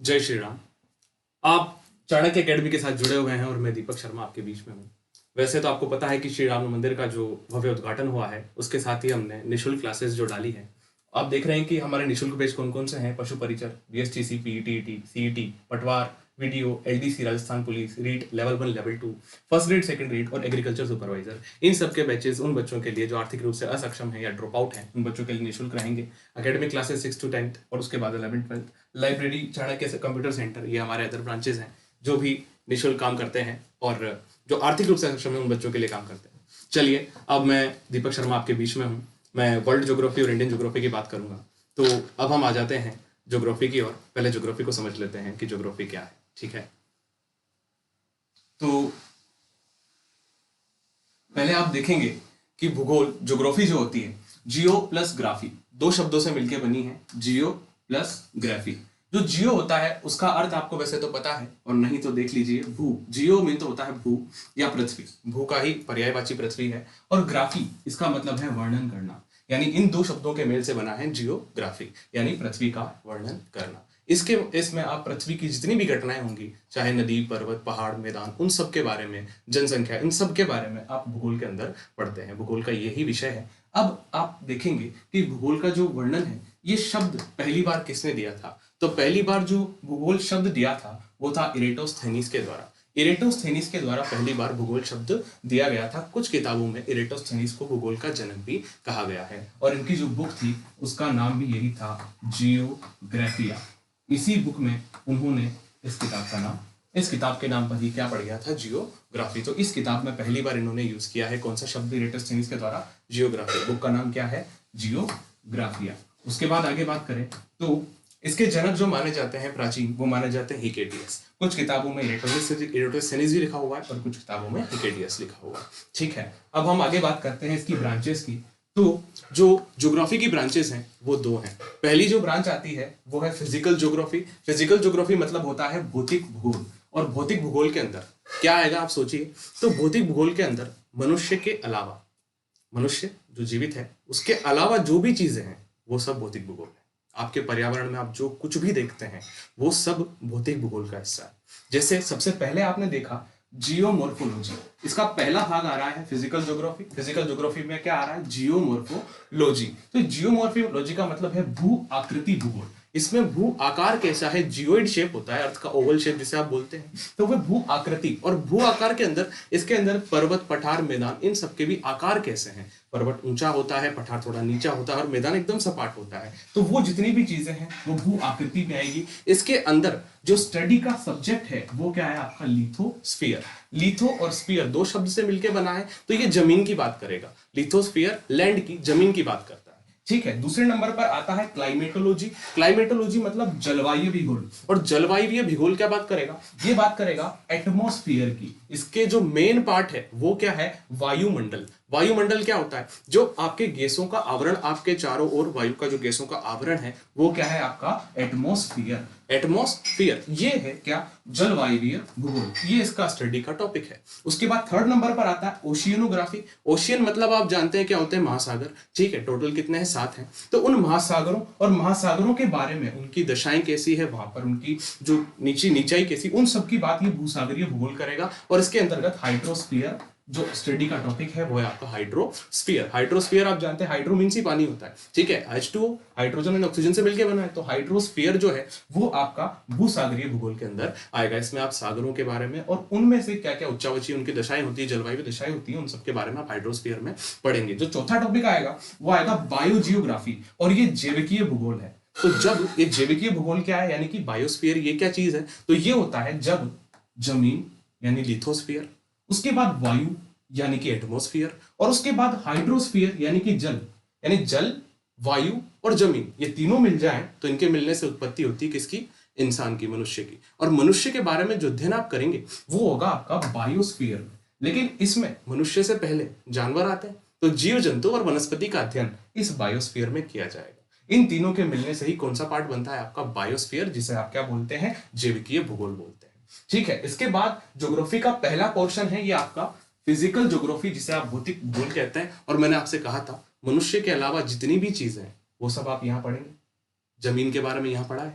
जय श्री राम। आप चाणक्य एकेडमी के साथ जुड़े हुए हैं और मैं दीपक शर्मा आपके बीच में हूँ। वैसे तो आपको पता है कि श्री राम मंदिर का जो भव्य उद्घाटन हुआ है उसके साथ ही हमने निशुल्क क्लासेस जो डाली है। आप देख रहे हैं कि हमारे निशुल्क बैच कौन कौन से हैं। पशु परिचर, बीएसटीसी, पीईटी, सीईटी, पटवार, VDO, LDC, Rajasthan police, REET, level 1, level 2, first grade, second grade और एग्रीकल्चर सुपरवाइजर। इन सब के बैचेस उन बच्चों के लिए जो आर्थिक रूप से असक्षम है या ड्रॉप आउट है, उन बच्चों के लिए निःशुल्क रहेंगे। एकेडमिक क्लासेस 6 to 10 और उसके बाद 11th 12th। लाइब्रेरी, चाणक्य से कंप्यूटर सेंटर, ये हमारे अदर ब्रांचेज हैं जो भी निःशुल्क काम करते हैं और जो आर्थिक रूप से सक्षम है उन बच्चों के लिए काम करते हैं। चलिए, अब मैं दीपक शर्मा आपके बीच में हूँ। मैं वर्ल्ड ज्योग्राफी और इंडियन ज्योग्राफी की बात करूंगा। तो अब हम आ जाते हैं ज्योग्राफी की ओर। पहले ज्योग्राफी को समझ लेते हैं कि ज्योग्राफी क्या है। ठीक है, तो पहले आप देखेंगे कि भूगोल ज्योग्राफी जो होती है, जियो प्लस ग्राफी, दो शब्दों से मिलकर बनी है, जियो प्लस ग्राफी। जो जियो होता है उसका अर्थ आपको वैसे तो पता है, और नहीं तो देख लीजिए, भू। जियो मीन तो होता है भू या पृथ्वी, भू का ही पर्यायवाची पृथ्वी है। और ग्राफी इसका मतलब है वर्णन करना, यानी इन दो शब्दों के मेल से बना है जियोग्राफी, यानी पृथ्वी का वर्णन करना। इसमें आप पृथ्वी की जितनी भी घटनाएं होंगी, चाहे नदी, पर्वत, पहाड़, मैदान, उन सब के बारे में, जनसंख्या, इन सब के बारे में आप भूगोल के अंदर पढ़ते हैं। भूगोल का यही विषय है। अब आप देखेंगे कि भूगोल का जो वर्णन है, ये शब्द पहली बार किसने दिया था? तो पहली बार जो भूगोल शब्द दिया था वो था इरेटोस्थेनीस के द्वारा। इरेटोस्थेनीस के द्वारा पहली बार भूगोल शब्द दिया गया था। कुछ किताबों में इरेटोस्थेनीस को भूगोल का जनक भी कहा गया है, और इनकी जो बुक थी उसका नाम भी यही था, जियोग्राफिया। इसी बुक में उन्होंने इस किताब के नाम पर ही क्या पड़ गया था, जियोग्राफी। तो इस किताब में पहली बार इन्होंने यूज किया है कौन सा शब्द इरेटोस्थेनीस के द्वारा, जियोग्राफी। बुक का नाम क्या है, जियोग्राफिया। उसके बाद आगे बात करें तो इसके जनक जो माने जाते हैं प्राचीन, वो माने जाते हैं हिकेटियस। कुछ किताबों में इरेटोस्थेनीस भी लिखा हुआ है और कुछ किताबों में हिकेटियस लिखा हुआ है। ठीक है, अब हम आगे बात करते हैं इसकी ब्रांचेस की। तो जो ज्योग्राफी की ब्रांचेस हैं वो दो हैं। पहली जो ब्रांच आती है वो है फिजिकल ज्योग्राफी। फिजिकल ज्योग्राफी मतलब होता है भौतिक भूगोल। और भौतिक भूगोल के अंदर क्या आएगा, आप सोचिए। तो भौतिक भूगोल के अंदर मनुष्य के अलावा, मनुष्य जो जीवित है उसके अलावा जो भी चीजें हैं वो सब भौतिक भूगोल है। आपके पर्यावरण में आप जो कुछ भी देखते हैं वो सब भौतिक भूगोल का हिस्सा है। जैसे सबसे पहले आपने देखा जियोमॉर्फोलॉजी, इसका पहला भाग आ रहा है फिजिकल ज्योग्राफी। फिजिकल ज्योग्राफी में क्या आ रहा है, जियोमॉर्फोलॉजी। तो जियोमॉर्फोलॉजी का मतलब है भू आकृति भूगोल। इसमें भू आकार कैसा है, जियोइड शेप होता है, अर्थ का ओवल शेप जिसे आप बोलते हैं, तो वह भू आकृति। और भू आकार के अंदर, इसके अंदर पर्वत, पठार, मैदान, इन सबके भी आकार कैसे हैं। पर्वत ऊंचा होता है, पठार थोड़ा नीचा होता है और मैदान एकदम सपाट होता है। तो वो जितनी भी चीजें हैं वो भू आकृति में आएगी। इसके अंदर जो स्टडी का सब्जेक्ट है वो क्या है आपका, लिथोस्फीयर। लिथो और स्फीयर दो शब्द से मिलकर बना है, तो ये जमीन की बात करेगा। लिथोस्फीयर लैंड की, जमीन की बात करता है। ठीक है, दूसरे नंबर पर आता है क्लाइमेटोलॉजी। क्लाइमेटोलॉजी मतलब जलवायु भूगोल। और जलवायु भूगोल क्या बात करेगा, ये बात करेगा एटमॉस्फेयर की। इसके जो मेन पार्ट है वो क्या है, वायुमंडल। वायुमंडल क्या होता है, जो आपके गैसों का आवरण, आपके चारों ओर वायु का जो गैसों का आवरण है वो क्या है आपका, एटमॉस्फेयर। एटमॉस्फेयर ये है क्या, जलवायु भूगोल, ये इसका स्टडी का टॉपिक है। उसके बाद थर्ड नंबर पर आता है ओशियनोग्राफी। ओशियन मतलब आप जानते हैं क्या होते हैं, महासागर। ठीक है, टोटल कितने हैं, 7 हैं। तो उन महासागरों और महासागरों के बारे में, उनकी दशाएं कैसी है, वहां पर उनकी जो नीचाई कैसी, उन सब की बात ये भूसागरीय भूगोल करेगा। और इसके अंतर्गत हाइड्रोस्फीयर जो स्टडी का टॉपिक है वो है आपका हाइड्रोस्फीयर। हाइड्रोस्फीयर आप जानते हैं, हाइड्रो मीन्स ही पानी होता है। ठीक है, H2O हाइड्रोजन एंड ऑक्सीजन से मिलकर बना है। तो हाइड्रोस्फीयर जो है वो आपका भूसागरीय भूगोल के अंदर आएगा। इसमें आप सागरों के बारे में और उनमें से क्या क्या उच्चावची उनकी दशाएं होती है, जलवायु दशाएं होती है, उन सबके बारे में आप हाइड्रोस्फीयर में पढ़ेंगे। जो चौथा टॉपिक आएगा वो आएगा बायोजियोग्राफी, और ये जैविकीय भूगोल है। तो जब ये जैविकीय भूगोल क्या है, यानी कि बायोस्फीयर, ये क्या चीज है, तो ये होता है जब जमीन यानी लिथोस्फीयर, उसके बाद वायु यानी कि एटमॉस्फेयर, और उसके बाद हाइड्रोस्फीयर यानी कि जल, यानी जल, वायु और जमीन, ये तीनों मिल जाएं तो इनके मिलने से उत्पत्ति होती है किसकी, इंसान की, मनुष्य की। और मनुष्य के बारे में जो अध्ययन आप करेंगे वो होगा आपका बायोस्फीयर में। लेकिन इसमें मनुष्य से पहले जानवर आते हैं, तो जीव जंतु और वनस्पति का अध्ययन इस बायोस्फीयर में किया जाएगा। इन तीनों के मिलने से ही कौन सा पार्ट बनता है आपका, बायोस्फीयर, जिसे आप क्या बोलते हैं, जैविकीय भूगोल बोलते हैं। ठीक है, इसके बाद ज्योग्राफी का पहला पोर्शन है ये आपका फिजिकल ज्योग्राफी, जिसे आप भौतिक भूगोल कहते हैं। और मैंने आपसे कहा था मनुष्य के अलावा जितनी भी चीजें हैं वो सब आप यहाँ पढ़ेंगे। जमीन के बारे में यहाँ पढ़ा है,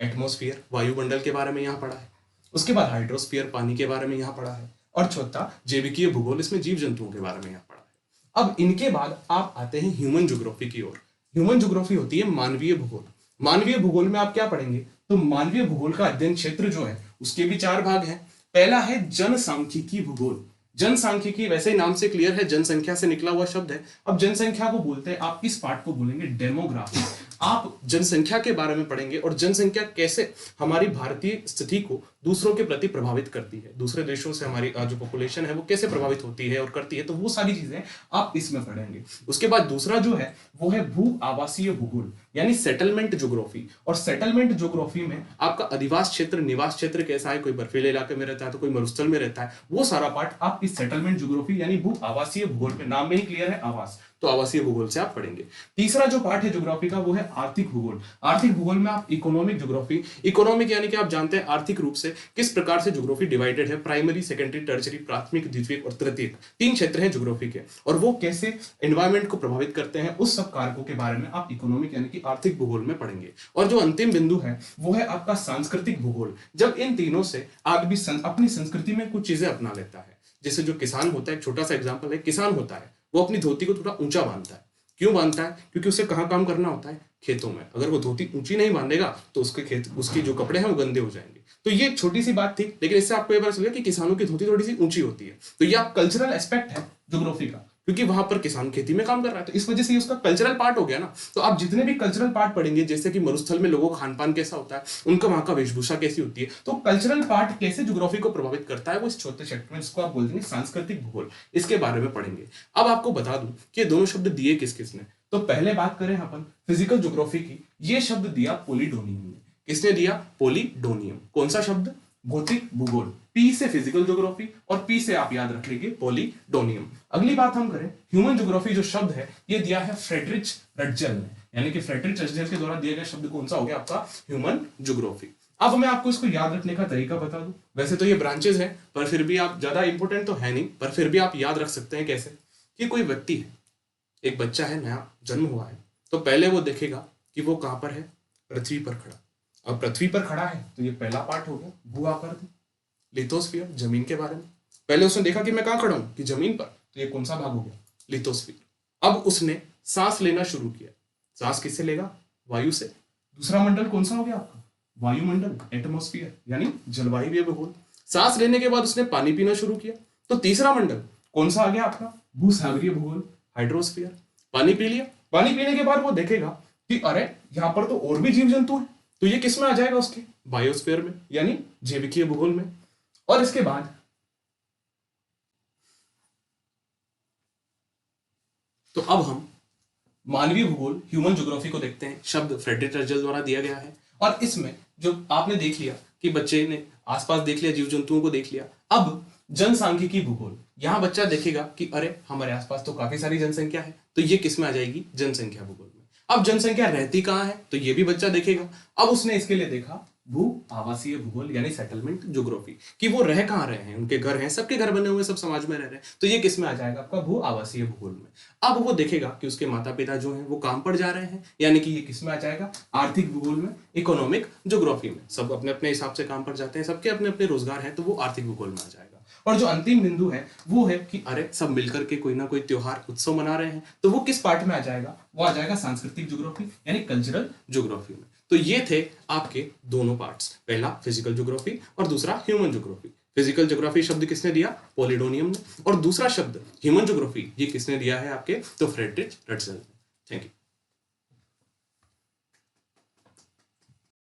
एटमॉस्फेयर वायुमंडल के बारे में यहाँ पढ़ा है। उसके बाद हाइड्रोस्फीयर पानी के बारे में यहाँ पढ़ा है। और चौथा जैविकीय भूगोल, इसमें जीव जंतुओं के बारे में यहाँ पढ़ा है। अब इनके बाद आप आते हैं ह्यूमन ज्योग्राफी की ओर। ह्यूमन ज्योग्राफी होती है मानवीय भूगोल। मानवीय भूगोल में आप क्या पढ़ेंगे, तो मानवीय भूगोल का अध्ययन क्षेत्र जो है उसके भी 4 भाग हैं। पहला है जनसांख्यिकी भूगोल। जनसांख्यिकी वैसे ही नाम से क्लियर है, जनसंख्या से निकला हुआ शब्द है। अब जनसंख्या को बोलते हैं, आप इस पार्ट को बोलेंगे डेमोग्राफी। आप जनसंख्या के बारे में पढ़ेंगे और जनसंख्या कैसे हमारी भारतीय स्थिति को दूसरों के प्रति प्रभावित करती है, दूसरे देशों से हमारी जो पॉपुलेशन है वो कैसे प्रभावित होती है और करती है, तो वो सारी चीजें आप इसमें पढ़ेंगे। उसके बाद दूसरा जो है वो है भू आवासीय भूगोल यानी सेटलमेंट ज्योग्राफी। और सेटलमेंट ज्योग्राफी में आपका अधिवास क्षेत्र, निवास क्षेत्र कैसा है, कोई बर्फीले इलाके में रहता है तो कोई मरुस्थल में रहता है, वो सारा पार्ट आप इस सेटलमेंट ज्योग्राफी यानी भू आवासीय भूगोल में, नाम में ही क्लियर है आवास, तो आवासीय भूगोल से आप पढ़ेंगे। तीसरा जो पार्ट है ज्योग्राफी का वो है आर्थिक भूगोल। आर्थिक भूगोल में आप इकोनॉमिक ज्योग्राफी, इकोनॉमिक यानी कि आप जानते हैं आर्थिक रूप से किस प्रकार से ज्योग्राफी डिवाइडेड है, प्राइमरी, सेकेंडरी, टर्शरी, प्राथमिक, द्वितीयक और तृतीयक, 3 क्षेत्र हैं ज्योग्राफी के, और वो कैसे एनवायरमेंट को प्रभावित करते हैं, उस सब कारकों के बारे में आप इकोनॉमिक यानी कि आर्थिक भूगोल में पढ़ेंगे। और जो अंतिम बिंदु है वो है आपका सांस्कृतिक भूगोल। जब इन तीनों से आदमी अपनी संस्कृति में कुछ चीजें अपना लेता है, जैसे जो किसान होता है, एक छोटा सा एग्जांपल है, किसान होता है वो अपनी धोती को थोड़ा ऊंचा बांधता है। क्यों बांधता है? क्योंकि उसे कहाँ काम करना होता है, खेतों में। अगर वो धोती ऊंची नहीं बांधेगा तो उसके खेत, उसकी जो कपड़े हैं वो गंदे हो जाएंगे। तो ये छोटी सी बात थी, लेकिन इससे आपको ये पता चलेगा कि किसानों की धोती थोड़ी सी ऊंची होती है। तो ये आप कल्चरल एस्पेक्ट है ज्योग्राफी का, क्योंकि वहां पर किसान खेती में काम कर रहा है, तो इस वजह से उसका कल्चरल पार्ट हो गया ना। तो आप जितने भी कल्चरल पार्ट पढ़ेंगे, जैसे कि मरुस्थल में लोगों का खान पान कैसा होता है, उनका वहां का वेशभूषा कैसी होती है, तो कल्चरल पार्ट कैसे ज्योग्राफी को प्रभावित करता है, वो इस छोटे सेक्टर में, जिसको आप बोल देंगे सांस्कृतिक भूगोल, इसके बारे में पढ़ेंगे। अब आपको बता दूं कि ये दोनों शब्द दिए किस किस ने। तो पहले बात करें अपन फिजिकल ज्योग्राफी की, ये शब्द दिया पोलिडोनियम ने। किसने दिया? पोलिडोनियम। कौन सा शब्द? भौतिक भूगोल। पी से फिजिकल ज्योग्राफी और पी से आप याद रख लीजिए पोलिडोनियम। अगली बात हम करें ह्यूमन ज्योग्राफी, जो शब्द है ये दिया है फ्रेडरिच रटजल ने, यानी कि फ्रेडरिच रटजल के द्वारा दिया गया शब्द कौन सा हो गया आपका? Human geography. अब मैं आपको इसको याद रखने का तरीका बता दूं। वैसे तो ये ब्रांचेस है, पर फिर भी आप, ज्यादा इंपॉर्टेंट तो है नहीं, पर फिर भी आप याद रख सकते हैं। कैसे? कि कोई व्यक्ति है, एक बच्चा है, नया जन्म हुआ है, तो पहले वो देखेगा कि वो कहां पर है? पृथ्वी पर खड़ा। अब पृथ्वी पर खड़ा है तो ये पहला पार्ट हो गया भू आकृति, लिथोस्फीयर, जमीन के बारे में। पहले उसने देखा कि मैं कहां खड़ा हूं, कि जमीन पर, तो ये कौन सा भाग हो गया? लिथोस्फीयर। अब उसने सांस लेना शुरू किया। सांस किससे लेगा? वायु से। दूसरा मंडल कौन सा हो गया आपका? वायुमंडल, एटमॉस्फेयर, यानी जलवायु भूगोल। सांस लेने के बाद उसने पानी पीना शुरू किया, तो तीसरा मंडल कौन सा आ गया आपका? भूसागरीय भूगोल, हाइड्रोस्फीयर। पानी पी लिया। पानी पीने के बाद वो देखेगा कि अरे यहां पर तो और भी जीव जंतु है, तो ये किस में आ जाएगा? उसके बायोस्फीयर में, यानी जैविकीय भूगोल में। और इसके बाद तो अब हम मानवीय भूगोल, ह्यूमन ज्योग्राफी को देखते हैं। शब्द फ्रेडरिच रटजल द्वारा दिया गया है, और इसमें जो आपने देख लिया कि बच्चे ने आसपास देख लिया, जीव जंतुओं को देख लिया। अब जनसांख्यिकी भूगोल, यहां बच्चा देखेगा कि अरे हमारे आसपास तो काफी सारी जनसंख्या है, तो ये किस में आ जाएगी? जनसंख्या भूगोल में। अब जनसंख्या रहती कहां है, तो ये भी बच्चा देखेगा। अब उसने इसके लिए देखा भू आवासीय भूगोल यानी सेटलमेंट ज्योग्राफी, कि वो रह कहां रहे हैं, उनके घर हैं, सबके घर बने हुए, सब समाज में रह रहे हैं, तो ये किस में आ जाएगा? आपका भू आवासीय भूगोल में। अब वो देखेगा कि उसके माता पिता जो हैं वो काम पर जा रहे हैं, यानी कि ये किस में आ जाएगा? आर्थिक भूगोल में, इकोनॉमिक ज्योग्राफी में। सब अपने अपने हिसाब से काम पर जाते हैं, सबके अपने अपने रोजगार हैं, तो वो आर्थिक भूगोल में आ जाएगा। और जो अंतिम बिंदु है वो है कि अरे सब मिलकर के कोई ना कोई त्योहार, उत्सव मना रहे हैं, तो वो किस पार्ट में आ जाएगा? वो आ जाएगा सांस्कृतिक ज्योग्राफी यानी कल्चरल ज्योग्राफी में। तो ये थे आपके दोनों पार्ट्स, पहला फिजिकल ज्योग्राफी और दूसरा ह्यूमन ज्योग्राफी। फिजिकल ज्योग्राफी शब्द किसने दिया? पोलिडोनियम ने। और दूसरा शब्द ह्यूमन ज्योग्राफी, ये किसने दिया है आपके? तो फ्रेडरिच रटजल ने। Thank you.